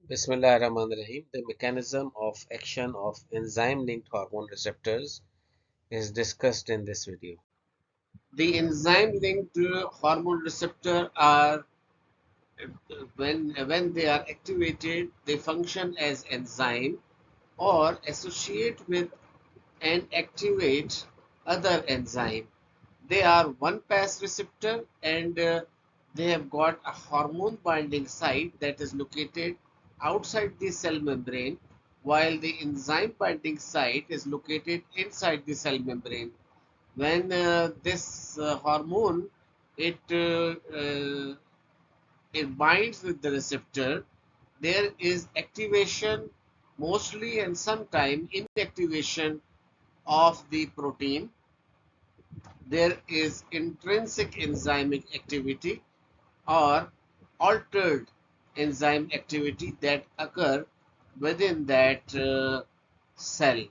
Bismillahirrahmanirrahim. The mechanism of action of enzyme-linked hormone receptors is discussed in this video. The enzyme-linked hormone receptor are when they are activated, they function as enzyme or associate with and activate other enzyme. They are one-pass receptor and they have got a hormone binding site that is located outside the cell membrane, while the enzyme binding site is located inside the cell membrane. When this hormone it it binds with the receptor, there is activation mostly and sometime inactivation of the protein. There is intrinsic enzymic activity or altered enzyme activity that occur within that cell.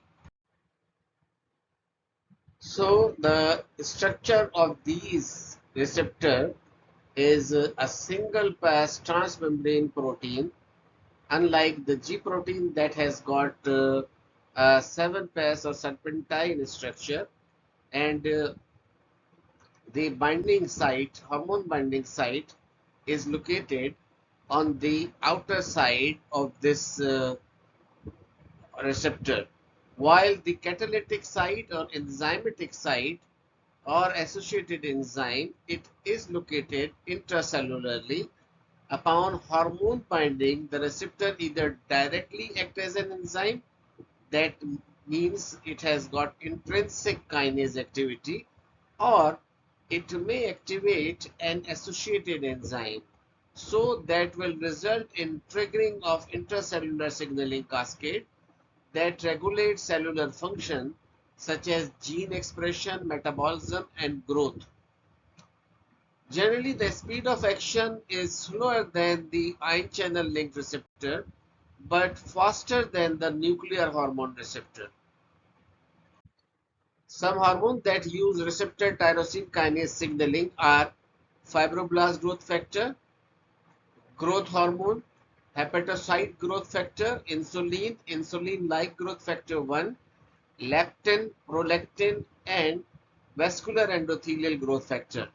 So the structure of these receptor is a single pass transmembrane protein, unlike the G protein that has got a 7 pass or serpentine structure, and the binding site, hormone binding site, is located on the outer side of this receptor, while the catalytic site or enzymatic site or associated enzyme, it is located intracellularly. Upon hormone binding, the receptor either directly acts as an enzyme, that means it has got intrinsic kinase activity, or it may activate an associated enzyme, so that will result in triggering of intracellular signaling cascade that regulates cellular function such as gene expression, metabolism, and growth. Generally, the speed of action is slower than the ion channel linked receptor but faster than the nuclear hormone receptor. Some hormones that use receptor tyrosine kinase signaling are fibroblast growth factor, growth hormone, hepatocyte growth factor, insulin, insulin-like growth factor 1, leptin, prolactin, and vascular endothelial growth factor.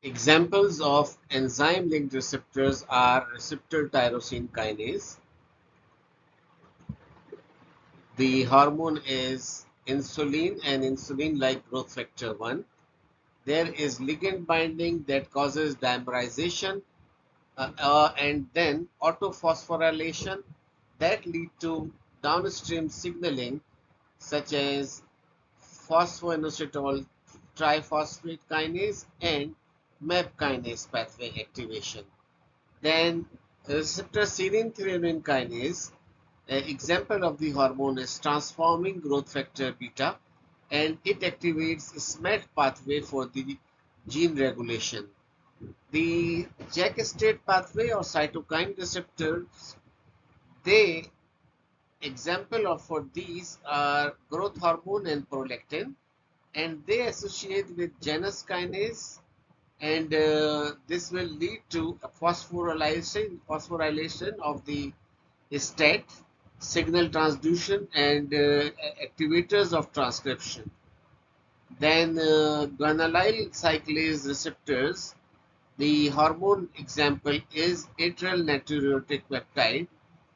Examples of enzyme-linked receptors are receptor tyrosine kinase. The hormone is insulin and insulin-like growth factor 1. There is ligand binding that causes dimerization and then autophosphorylation that lead to downstream signaling such as phosphoinositol triphosphate kinase and MAP kinase pathway activation. Then receptor serine threonine kinase, an example of the hormone is transforming growth factor beta, and it activates SMAD pathway for the gene regulation. The Jack state pathway or cytokine receptors, they example of for these are growth hormone and prolactin, and they associate with Janus kinase, and this will lead to a phosphorylation of the STAT signal transduction and activators of transcription. Then guanylyl cyclase receptors. The hormone example is atrial natriuretic peptide,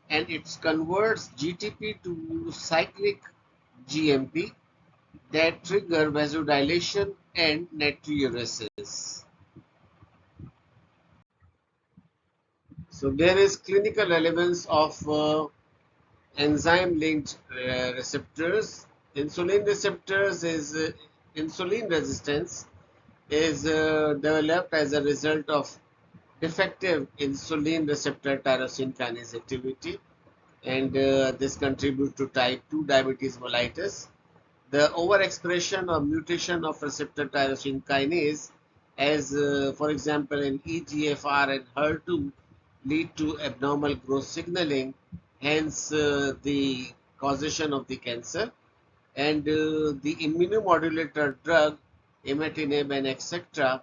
and it converts GTP to cyclic GMP that trigger vasodilation and natriuresis. So there is clinical relevance of enzyme-linked receptors. Insulin receptors is insulin resistance is developed as a result of defective insulin receptor tyrosine kinase activity, and this contributes to type 2 diabetes mellitus. The overexpression or mutation of receptor tyrosine kinase, as for example in EGFR and HER2, lead to abnormal growth signaling, hence the causation of the cancer. And the immunomodulator drug imatinib, and etc.,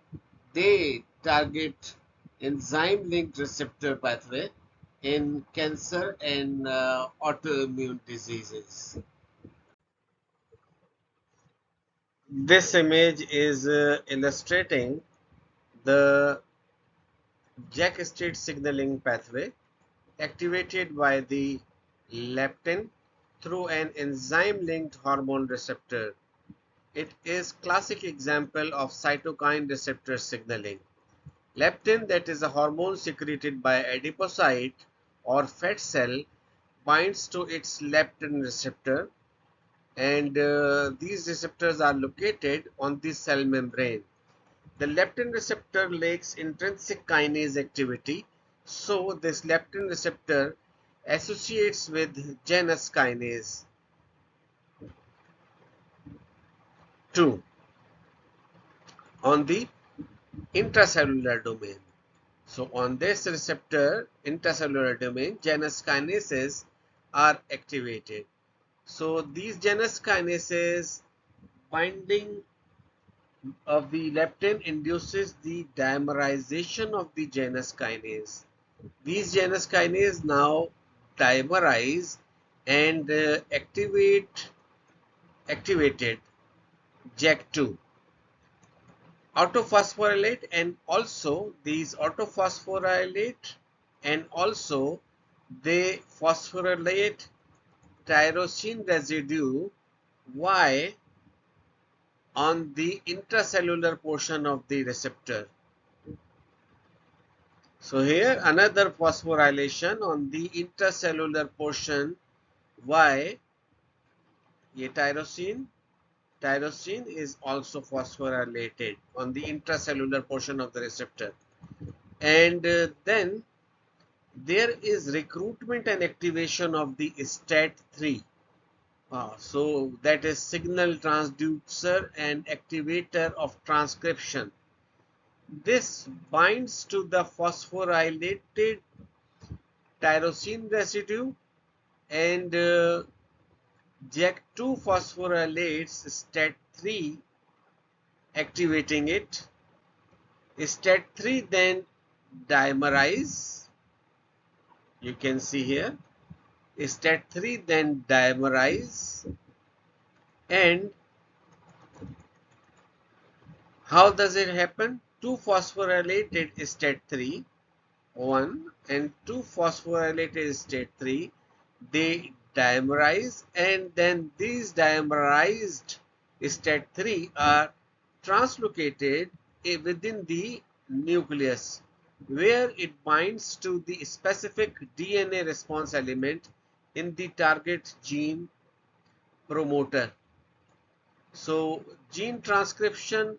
they target enzyme-linked receptor pathway in cancer and autoimmune diseases. This image is illustrating the JAK state signaling pathway activated by the leptin through an enzyme-linked hormone receptor. It is classic example of cytokine receptor signaling. Leptin, that is a hormone secreted by adipocyte or fat cell, binds to its leptin receptor, and these receptors are located on the cell membrane. The leptin receptor lacks intrinsic kinase activity, so this leptin receptor associates with Janus kinase 2 on the intracellular domain. So on this receptor intracellular domain, Janus kinases are activated. So these Janus kinases binding of the leptin induces the dimerization of the Janus kinase. These Janus kinase now dimerize and activated JAK2 autophosphorylate, and also these autophosphorylate and also they phosphorylate tyrosine residue Y on the intracellular portion of the receptor. So here another phosphorylation on the intracellular portion Y, ये tyrosine is also phosphorylated on the intracellular portion of the receptor, and then there is recruitment and activation of the STAT3. So that is signal transducer and activator of transcription. This binds to the phosphorylated tyrosine residue, and JAK2 phosphorylates STAT3, activating it. STAT3 then dimerize. You can see here. STAT3 then dimerize, and how does it happen? 2 phosphorylated STAT3, 1 and 2 phosphorylated STAT3, they dimerize, and then these dimerized STAT3 are translocated within the nucleus, where it binds to the specific DNA response element in the target gene promoter. So gene transcription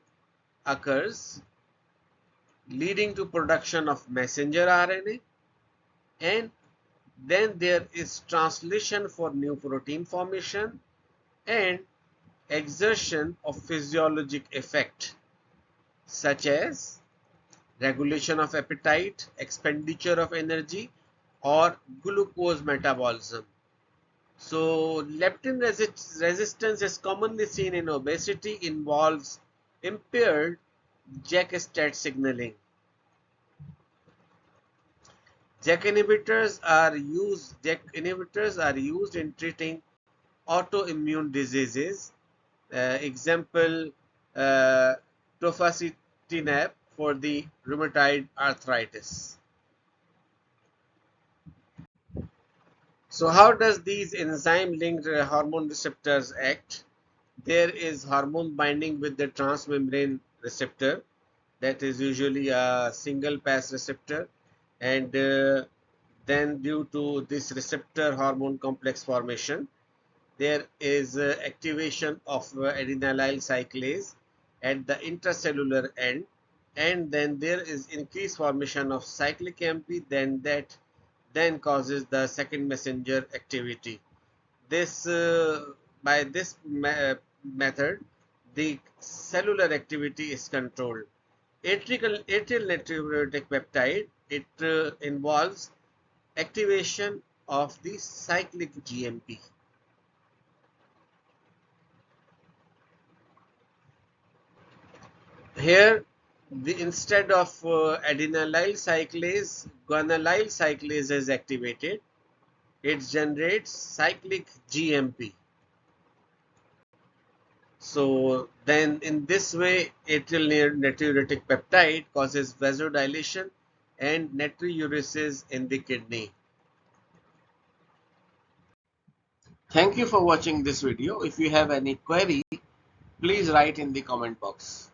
occurs, leading to production of messenger RNA, and then there is translation for new protein formation and exertion of physiologic effect such as regulation of appetite, expenditure of energy, or glucose metabolism. So leptin resistance is commonly seen in obesity, involves impaired JAK-STAT signaling. JAK inhibitors are used in treating autoimmune diseases. Example, uh, tofacitinib for the rheumatoid arthritis. So how does these enzyme-linked hormone receptors act? There is hormone binding with the transmembrane receptor, that is usually a single pass receptor, and then due to this receptor hormone complex formation, there is activation of adenylyl cyclase at the intracellular end, and then there is increased formation of cyclic AMP, then causes the second messenger activity. This by this method, the cellular activity is controlled. Atrial natriuretic peptide, it involves activation of the cyclic GMP. Here, instead of adenylyl cyclase, guanylyl cyclase is activated. It generates cyclic GMP. So then in this way, atrial natriuretic peptide causes vasodilation and natriuresis in the kidney. Thank you for watching this video. If you have any query, please write in the comment box.